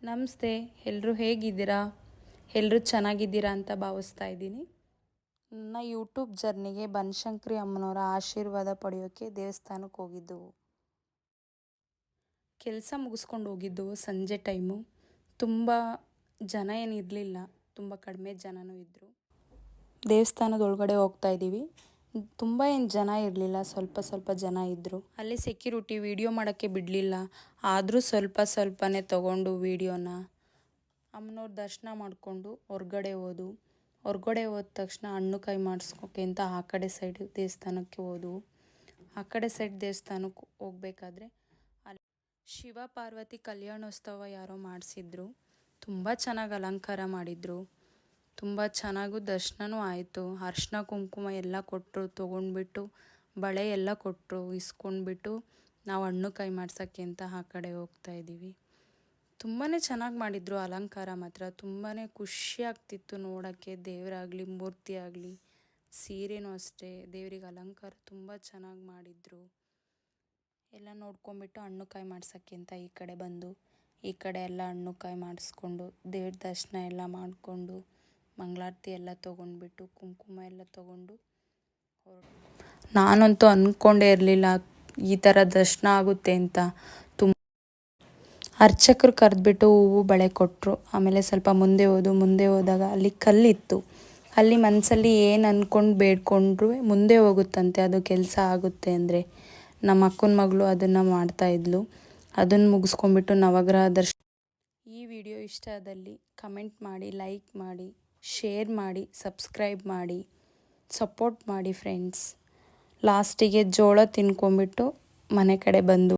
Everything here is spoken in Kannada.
ನಮಸ್ತೆ, ಎಲ್ಲರೂ ಹೇಗಿದ್ದೀರಾ? ಎಲ್ಲರೂ ಚೆನ್ನಾಗಿದ್ದೀರಾ ಅಂತ ಭಾವಿಸ್ತಾ ಇದ್ದೀನಿ. ನನ್ನ ಯೂಟ್ಯೂಬ್ ಜರ್ನಿಗೆ ಬನಶಂಕರಿ ಅಮ್ಮನವರ ಆಶೀರ್ವಾದ ಪಡೆಯೋಕ್ಕೆ ದೇವಸ್ಥಾನಕ್ಕೆ ಹೋಗಿದ್ದೆವು. ಕೆಲಸ ಮುಗಿಸ್ಕೊಂಡು ಹೋಗಿದ್ದೆವು ಸಂಜೆ ಟೈಮು. ತುಂಬ ಜನ ಏನಿರಲಿಲ್ಲ, ತುಂಬ ಕಡಿಮೆ ಜನನೂ ಇದ್ದರು. ದೇವಸ್ಥಾನದ ಒಳಗಡೆ ಹೋಗ್ತಾ ಇದ್ದೀವಿ. ತುಂಬ ಏನು ಜನ ಇರಲಿಲ್ಲ, ಸ್ವಲ್ಪ ಜನ ಇದ್ದರು. ಅಲ್ಲಿ ಸೆಕ್ಯೂರಿಟಿ ವಿಡಿಯೋ ಮಾಡೋಕ್ಕೆ ಬಿಡಲಿಲ್ಲ. ಆದರೂ ಸ್ವಲ್ಪನೇ ತೊಗೊಂಡು ವಿಡಿಯೋನ ಅಮ್ಮನವ್ರ ದರ್ಶನ ಮಾಡಿಕೊಂಡು ಹೊರ್ಗಡೆ ಹೋದ ತಕ್ಷಣ ಹಣ್ಣು ಕಾಯಿ ಮಾಡಿಸ್ಕೋಕೆ ಅಂತ ಆ ಕಡೆ ಸೈಡ್ ದೇವಸ್ಥಾನಕ್ಕೆ ಹೋದವು. ಆ ಕಡೆ ಸೈಡ್ ದೇವಸ್ಥಾನಕ್ಕೆ ಹೋಗ್ಬೇಕಾದ್ರೆ ಅಲ್ಲಿ ಶಿವ ಪಾರ್ವತಿ ಕಲ್ಯಾಣೋತ್ಸವ ಯಾರೋ ಮಾಡಿಸಿದ್ರು. ತುಂಬ ಚೆನ್ನಾಗಿ ಅಲಂಕಾರ ಮಾಡಿದರು. ತುಂಬ ಚೆನ್ನಾಗೂ ದರ್ಶನವೂ ಆಯಿತು. ಅರ್ಶಿನ ಕುಂಕುಮ ಎಲ್ಲ ಕೊಟ್ಟರು, ತೊಗೊಂಡ್ಬಿಟ್ಟು ಬಳೆ ಎಲ್ಲ ಕೊಟ್ಟರು. ಇಸ್ಕೊಂಡ್ಬಿಟ್ಟು ನಾವು ಹಣ್ಣು ಕಾಯಿ ಮಾಡ್ಸೋಕ್ಕೆ ಅಂತ ಆ ಕಡೆ ಹೋಗ್ತಾ ಇದ್ದೀವಿ. ತುಂಬಾ ಚೆನ್ನಾಗಿ ಮಾಡಿದರು ಅಲಂಕಾರ. ಮಾತ್ರ ತುಂಬಾ ಖುಷಿ ಆಗ್ತಿತ್ತು ನೋಡೋಕ್ಕೆ. ದೇವರಾಗಲಿ, ಮೂರ್ತಿ ಆಗಲಿ, ಸೀರೆನೂ ಅಷ್ಟೇ, ದೇವರಿಗೆ ಅಲಂಕಾರ ತುಂಬ ಚೆನ್ನಾಗಿ ಮಾಡಿದರು. ಎಲ್ಲ ನೋಡ್ಕೊಂಬಿಟ್ಟು ಹಣ್ಣು ಕಾಯಿ ಮಾಡ್ಸೋಕ್ಕೆ ಅಂತ ಈ ಕಡೆ ಬಂದು ಈ ಕಡೆ ಎಲ್ಲ ಹಣ್ಣು ಕಾಯಿ ಮಾಡಿಸ್ಕೊಂಡು ದೇವ್ರ ದರ್ಶನ ಎಲ್ಲ ಮಾಡಿಕೊಂಡು ಮಂಗಳಾರತಿ ಎಲ್ಲ ತೊಗೊಂಡ್ಬಿಟ್ಟು ಕುಂಕುಮ ಎಲ್ಲ ತೊಗೊಂಡು ನಾನಂತೂ ಅಂದ್ಕೊಂಡೇ ಇರಲಿಲ್ಲ ಈ ಥರ ದರ್ಶನ ಆಗುತ್ತೆ ಅಂತ. ಅರ್ಚಕರು ಕರೆದ್ಬಿಟ್ಟು ಹೂವು ಬಳೆ ಕೊಟ್ಟರು. ಆಮೇಲೆ ಸ್ವಲ್ಪ ಮುಂದೆ ಹೋದಾಗ ಅಲ್ಲಿ ಕಲ್ಲಿತ್ತು. ಅಲ್ಲಿ ಮನಸ್ಸಲ್ಲಿ ಏನು ಅಂದ್ಕೊಂಡು ಬೇಡ್ಕೊಂಡ್ರು ಮುಂದೆ ಹೋಗುತ್ತಂತೆ, ಅದು ಕೆಲಸ ಆಗುತ್ತೆ ಅಂದರೆ. ನಮ್ಮ ಅಕ್ಕನ ಮಗಳು ಅದನ್ನು ಮಾಡ್ತಾಯಿದ್ಲು. ಅದನ್ನು ಮುಗಿಸ್ಕೊಂಡ್ಬಿಟ್ಟು ನವಗ್ರಹ ದರ್ಶನ. ಈ ವಿಡಿಯೋ ಇಷ್ಟ ಆದಲ್ಲಿ ಕಮೆಂಟ್ ಮಾಡಿ, ಲೈಕ್ ಮಾಡಿ, ಶೇರ್ ಮಾಡಿ, ಸಬ್ಸ್ಕ್ರೈಬ್ ಮಾಡಿ, ಸಪೋರ್ಟ್ ಮಾಡಿ ಫ್ರೆಂಡ್ಸ್. ಲಾಸ್ಟಿಗೆ ಜೋಳ ತಿನ್ಕೊಂಬಿಟ್ಟು ಮನೆ ಕಡೆ ಬಂದು